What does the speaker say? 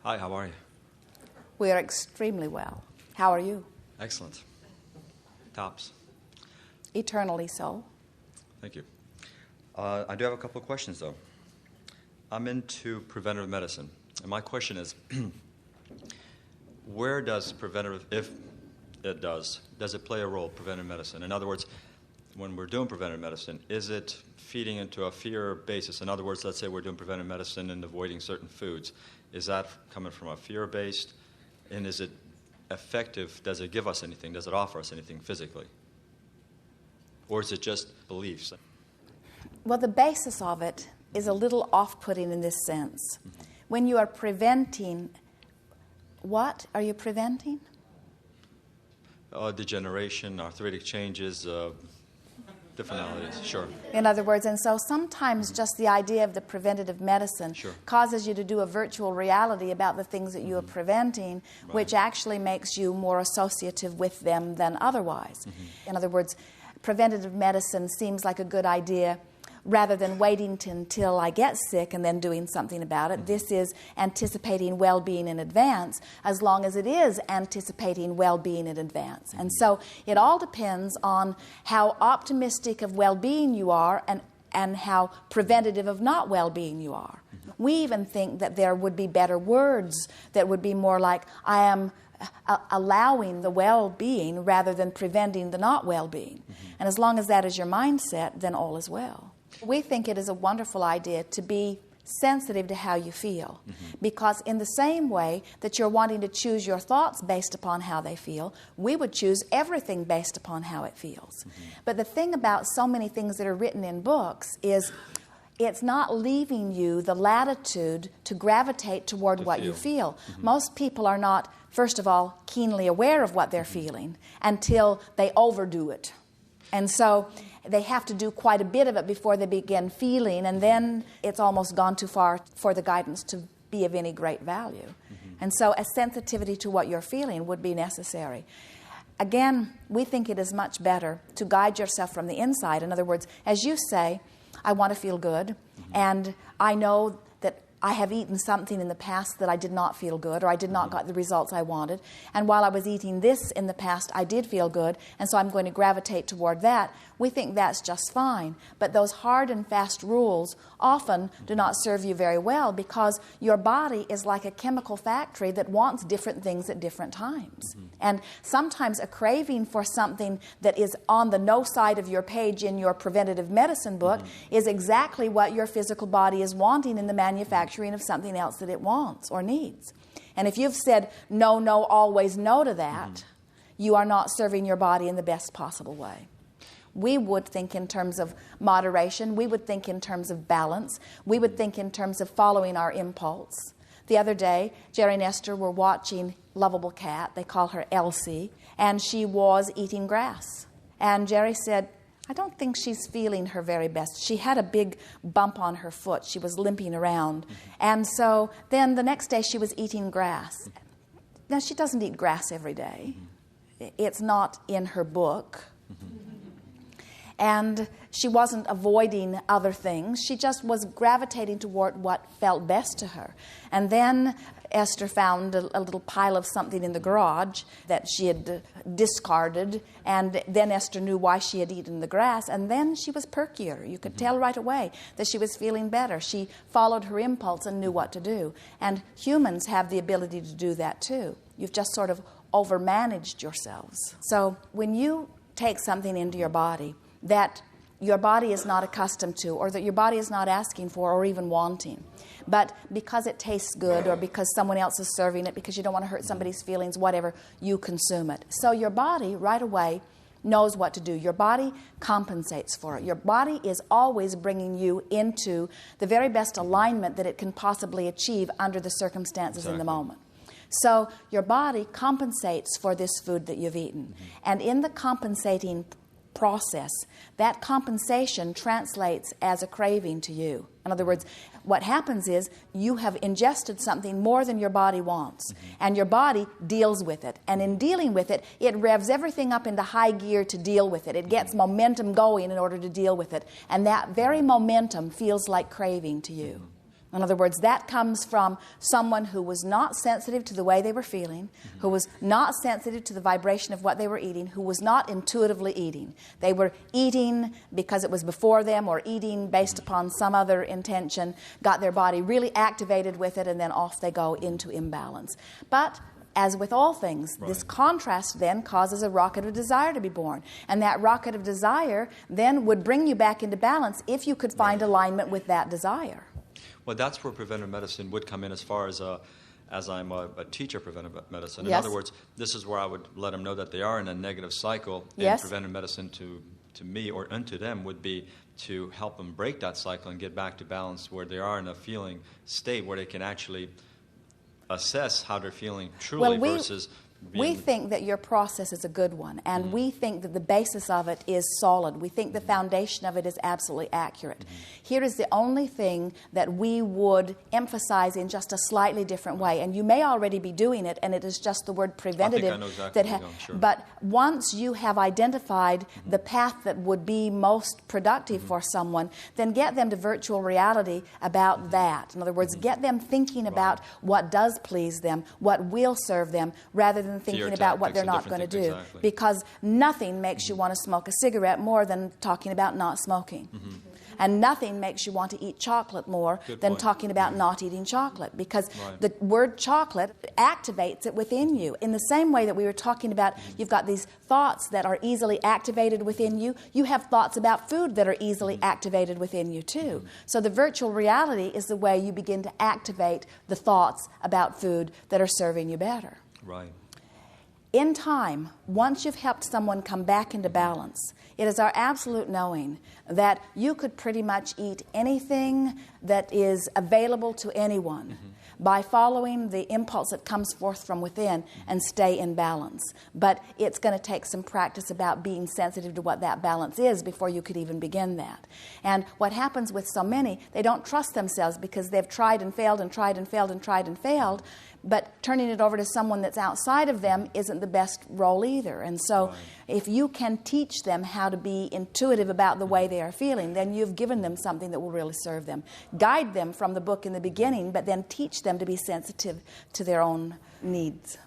Hi, how are you? We are extremely well. How are you? Excellent. Tops. Eternally so. Thank you. I do have a couple of questions, though. I'm into preventive medicine, and my question is, where does preventative, if it does it play a role, preventive medicine? In other words, when we're doing preventive medicine, is it feeding into a fear basis? In other words, let's say we're doing preventive medicine and avoiding certain foods. Is that coming from a fear-based? And is it effective? Does it give us anything? Does it offer us anything physically? Or is it just beliefs? Well, the basis of it is a little off-putting in this sense. Mm-hmm. When you are preventing, what are you preventing? Degeneration, arthritic changes, different maladies, sure. In other words, and so sometimes just the idea of the preventative medicine causes you to do a virtual reality about the things that you are preventing, which actually makes you more associative with them than otherwise. Mm-hmm. In other words, preventative medicine seems like a good idea rather than waiting until I get sick and then doing something about it. Mm-hmm. This is anticipating well-being in advance, as long as it is anticipating well-being in advance. Mm-hmm. And so it all depends on how optimistic of well-being you are and how preventative of not well-being you are. Mm-hmm. We even think that there would be better words that would be more like, I am allowing the well-being rather than preventing the not well-being. Mm-hmm. And as long as that is your mindset, then all is well. We think it is a wonderful idea to be sensitive to how you feel, because in the same way that you're wanting to choose your thoughts based upon how they feel, we would choose everything based upon how it feels. But the thing about so many things that are written in books is it's not leaving you the latitude to gravitate toward what you feel. Most people are not, first of all, keenly aware of what they're feeling until they overdo it. And so they have to do quite a bit of it before they begin feeling, and then it's almost gone too far for the guidance to be of any great value. Mm-hmm. And so a sensitivity to what you're feeling would be necessary. Again, we think it is much better to guide yourself from the inside. In other words, as you say, I want to feel good, and I know that I have eaten something in the past that I did not feel good, or I did not get the results I wanted. And while I was eating this in the past, I did feel good, and so I'm going to gravitate toward that. We think that's just fine. But those hard and fast rules often do not serve you very well, because your body is like a chemical factory that wants different things at different times. And sometimes a craving for something that is on the no side of your page in your preventative medicine book is exactly what your physical body is wanting in the manufacturing of something else that it wants or needs. And if you've said no, no, always no to that, you are not serving your body in the best possible way. We would think in terms of moderation. We would think in terms of balance. We would think in terms of following our impulse. The other day, Jerry and Esther were watching Lovable Cat. They call her Elsie. And she was eating grass. And Jerry said, I don't think she's feeling her very best. She had a big bump on her foot. She was limping around. And so then the next day she was eating grass. Now, she doesn't eat grass every day. It's not in her book. And she wasn't avoiding other things. She just was gravitating toward what felt best to her. And then Esther found a little pile of something in the garage that she had discarded. And then Esther knew why she had eaten the grass. And then she was perkier. You could tell right away that she was feeling better. She followed her impulse and knew what to do. And humans have the ability to do that too. You've just sort of overmanaged yourselves. So when you take something into your body that your body is not accustomed to, or that your body is not asking for or even wanting, but because it tastes good, or because someone else is serving it, because you don't want to hurt somebody's feelings, whatever, you consume it. So your body right away knows what to do. Your body compensates for it. Your body is always bringing you into the very best alignment that it can possibly achieve under the circumstances in the moment. So your body compensates for this food that you've eaten. And in the compensating process, that compensation translates as a craving to you. In other words, what happens is you have ingested something more than your body wants, and your body deals with it. And in dealing with it, it revs everything up into high gear to deal with it. It gets momentum going in order to deal with it. And that very momentum feels like craving to you. In other words, that comes from someone who was not sensitive to the way they were feeling, who was not sensitive to the vibration of what they were eating, who was not intuitively eating. They were eating because it was before them, or eating based upon some other intention, got their body really activated with it, and then off they go into imbalance. But as with all things, this contrast then causes a rocket of desire to be born. And that rocket of desire then would bring you back into balance if you could find alignment with that desire. Well, that's where preventive medicine would come in, as far as I'm a teacher of preventive medicine. In Yes. other words, this is where I would let them know that they are in a negative cycle. Yes. And preventive medicine to me or unto them would be to help them break that cycle and get back to balance, where they are in a feeling state where they can actually assess how they're feeling truly versus we think that your process is a good one, and we think that the basis of it is solid. We think the foundation of it is absolutely accurate. Here is the only thing that we would emphasize in just a slightly different way, and you may already be doing it, and it is just the word preventative. I know exactly where you're going, sure. But once you have identified the path that would be most productive for someone, then get them to virtual reality about that. In other words, get them thinking about what does please them, what will serve them, rather than thinking about what they're not going to do. Exactly. Because nothing makes you want to smoke a cigarette more than talking about not smoking. And nothing makes you want to eat chocolate more than talking about not eating chocolate. Because the word chocolate activates it within you. In the same way that we were talking about, you've got these thoughts that are easily activated within you. You have thoughts about food that are easily activated within you too. So the virtual reality is the way you begin to activate the thoughts about food that are serving you better. Right. In time, once you've helped someone come back into balance, it is our absolute knowing that you could pretty much eat anything that is available to anyone by following the impulse that comes forth from within and stay in balance. But it's going to take some practice about being sensitive to what that balance is before you could even begin that. And what happens with so many, they don't trust themselves because they've tried and failed and tried and failed and tried and failed, but turning it over to someone that's outside of them isn't the best role either. And so if you can teach them how to be intuitive about the way they are feeling, then you've given them something that will really serve them. Guide them from the book in the beginning, but then teach them to be sensitive to their own needs.